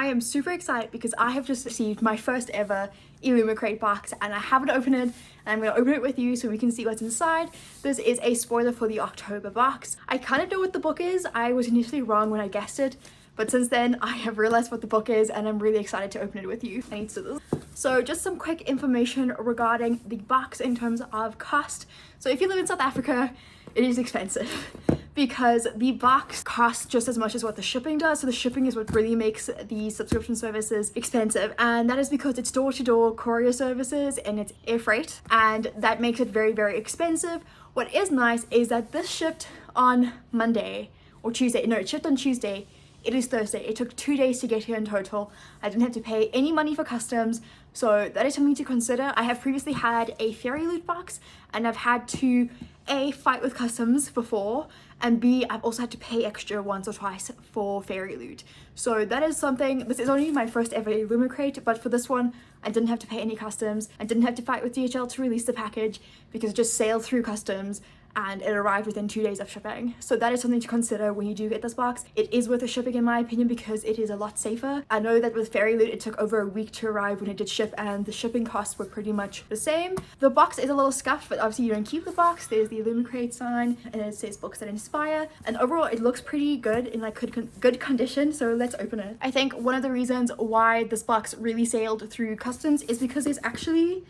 I am super excited because I have just received my first ever Illumicrate box and I haven't opened it, and I'm going to open it with you so we can see what's inside. This is a spoiler for the October box. I kind of know what the book is. I was initially wrong when I guessed it, but since then I have realized what the book is and I'm really excited to open it with you. I need scissors. So just some quick information regarding the box in terms of cost. So if you live in South Africa, it is expensive because the box costs just as much as what the shipping does. So the shipping is what really makes the subscription services expensive, and that is because it's door-to-door courier services and it's air freight, and that makes it very, very expensive. What is nice is that this shipped on Monday or Tuesday. No, it shipped on Tuesday. It is Thursday. It took 2 days to get here in total. I didn't have to pay any money for customs, so that is something to consider. I have previously had a Fairy Loot box and I've had to A, fight with customs before, and B, I've also had to pay extra once or twice for Fairy Loot. So that is something. This is only my first ever Illumicrate, but for this one I didn't have to pay any customs. I didn't have to fight with DHL to release the package because it just sailed through customs and it arrived within 2 days of shipping. So that is something to consider when you do get this box. It is worth the shipping in my opinion because it is a lot safer. I know that with Fairy Loot it took over a week to arrive when it did ship, and the shipping costs were pretty much the same. The box is a little scuffed, but obviously you don't keep the box. There's the Illumicrate sign and it says books that inspire, and overall it looks pretty good, in like good condition. So let's open it. I think one of the reasons why this box really sailed through customs is because there's actually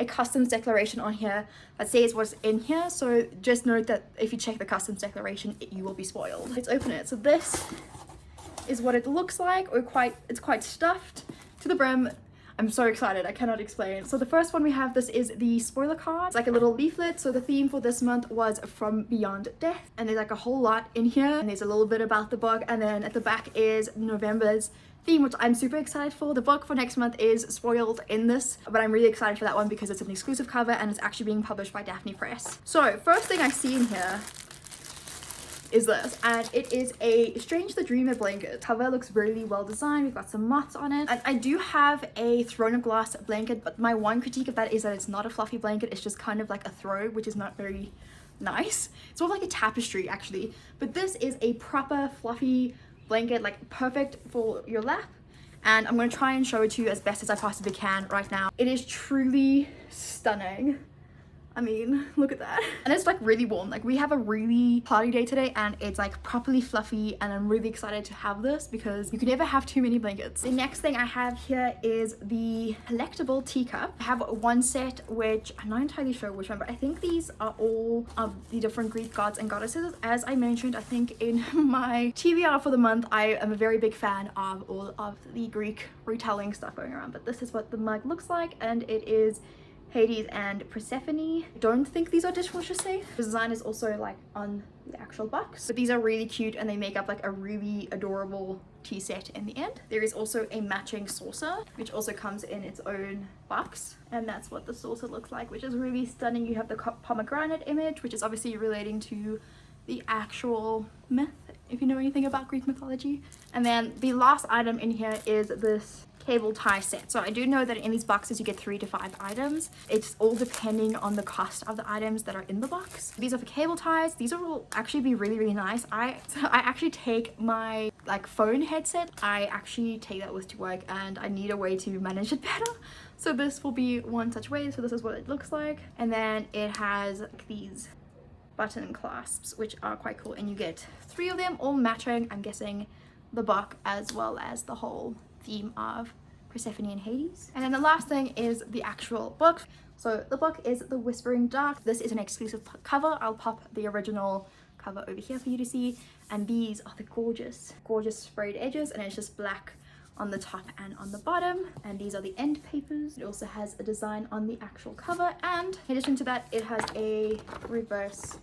a customs declaration on here that says what's in here. So just note that if you check the customs declaration, you will be spoiled. Let's open it. So this is what it looks like, or it's quite stuffed to the brim. I'm so excited, I cannot explain. So the first one we have, this is the spoiler card. It's like a little leaflet. So the theme for this month was From Beyond Death, and there's like a whole lot in here, and there's a little bit about the book, and then at the back is November's theme, which I'm super excited for. The book for next month is spoiled in this, but I'm really excited for that one because it's an exclusive cover and it's actually being published by Daphne Press. So first thing I see in here is this, and it is a Strange the Dreamer blanket. Cover looks really well designed. We've got some moths on it, and I do have a Throne of Glass blanket, but my one critique of that is that it's not a fluffy blanket. It's just kind of like a throw, which is not very nice. It's more like a tapestry actually, but this is a proper fluffy blanket, like perfect for your lap, and I'm going to try and show it to you as best as I possibly can right now. It is truly stunning. I mean, look at that. And it's like really warm. Like we have a really party day today and it's like properly fluffy, and I'm really excited to have this because you can never have too many blankets. The next thing I have here is the collectible teacup. I have one set, which I'm not entirely sure which one, but I think these are all of the different Greek gods and goddesses. As I mentioned, I think in my TBR for the month, I am a very big fan of all of the Greek retelling stuff going around, but this is what the mug looks like, and it is Hades and Persephone. I don't think these are dishwasher safe. The design is also like on the actual box, but these are really cute and they make up like a really adorable tea set in the end. There is also a matching saucer, which also comes in its own box, and that's what the saucer looks like, which is really stunning. You have the pomegranate image, which is obviously relating to the actual myth, if you know anything about Greek mythology. And then the last item in here is this cable tie set. So I do know that in these boxes you get 3 to 5 items. It's all depending on the cost of the items that are in the box. These are for cable ties. These will actually be really, really nice. I actually take my like phone headset, I actually take that with to work, and I need a way to manage it better. So this will be one such way. So this is what it looks like. And then it has like these button clasps, which are quite cool, and you get 3 of them, all matching, I'm guessing, the book as well as the whole theme of Persephone and Hades. And then the last thing is the actual book. So the book is The Whispering Dark. This is an exclusive cover. I'll pop the original cover over here for you to see, and these are the gorgeous sprayed edges, and it's just black on the top and on the bottom, and these are the end papers. It also has a design on the actual cover, and in addition to that it has a reverse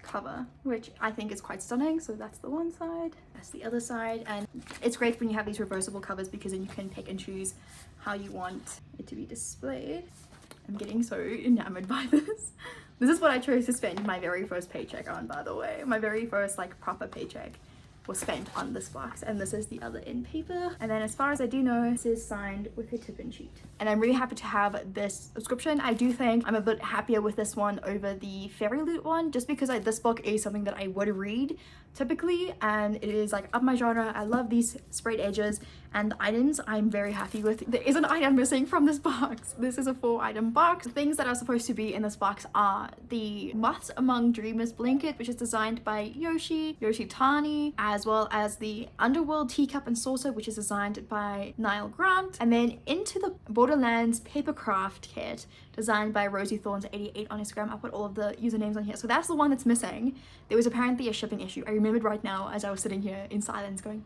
cover, which I think is quite stunning. So that's the one side, that's the other side, and it's great when you have these reversible covers because then you can pick and choose how you want it to be displayed. I'm getting so enamored by this. This is what I chose to spend my very first paycheck on, by the way. My very first like proper paycheck was spent on this box, and this is the other end paper. And then as far as I do know, this is signed with a tip-in sheet, and I'm really happy to have this subscription. I do think I'm a bit happier with this one over the Fairy Loot one, just because this book is something that I would read typically, and it is like up my genre. I love these sprayed edges, and the items I'm very happy with. There is an item missing from this box. This is a 4-item box. The things that are supposed to be in this box are the Moths Among Dreamers blanket, which is designed by Yoshi Tani, as well as the Underworld teacup and saucer, which is designed by Niall Grant, and then into the Borderlands papercraft kit designed by Rosie Thorns 88 on Instagram. I'll put all of the usernames on here. So that's the one that's missing. There was apparently a shipping issue. I remembered right now as I was sitting here in silence going,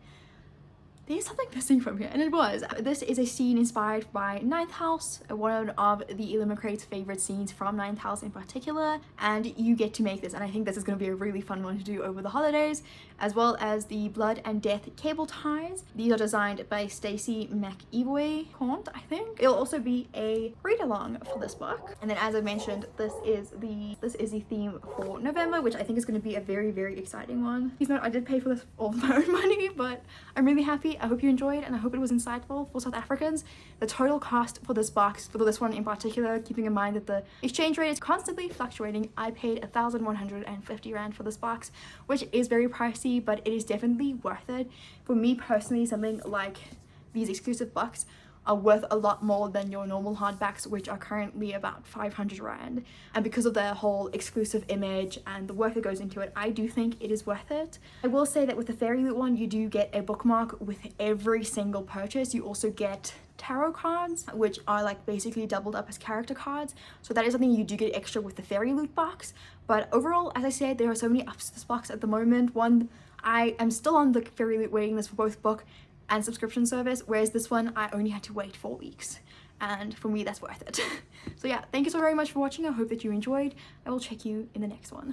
there's something missing from here, and it was. This is a scene inspired by Ninth House, one of the Illumicrate's favorite scenes from Ninth House in particular, and you get to make this, and I think this is going to be a really fun one to do over the holidays, as well as the Blood and Death cable ties. These are designed by Stacey McEvoy, I think. It'll also be a read-along for this book, and then as I mentioned, this is the theme for November, which I think is going to be a very, very exciting one. Please note, I did pay for this all with my own money, but I'm really happy. I hope you enjoyed, and I hope it was insightful for South Africans. The total cost for this box, for this one in particular, keeping in mind that the exchange rate is constantly fluctuating, I paid 1,150 Rand for this box, which is very pricey, but it is definitely worth it. For me personally, something like these exclusive books are worth a lot more than your normal hardbacks, which are currently about 500 Rand. And because of the whole exclusive image and the work that goes into it, I do think it is worth it. I will say that with the Fairy Loot one, you do get a bookmark with every single purchase. You also get tarot cards, which are like basically doubled up as character cards. So that is something you do get extra with the Fairy Loot box. But overall, as I said, there are so many ups to this box at the moment. One, I am still on the Fairy Loot waiting list for both book and subscription service, whereas this one I only had to wait 4 weeks, and for me that's worth it. So yeah, thank you so very much for watching. I hope that you enjoyed. I will check you in the next one.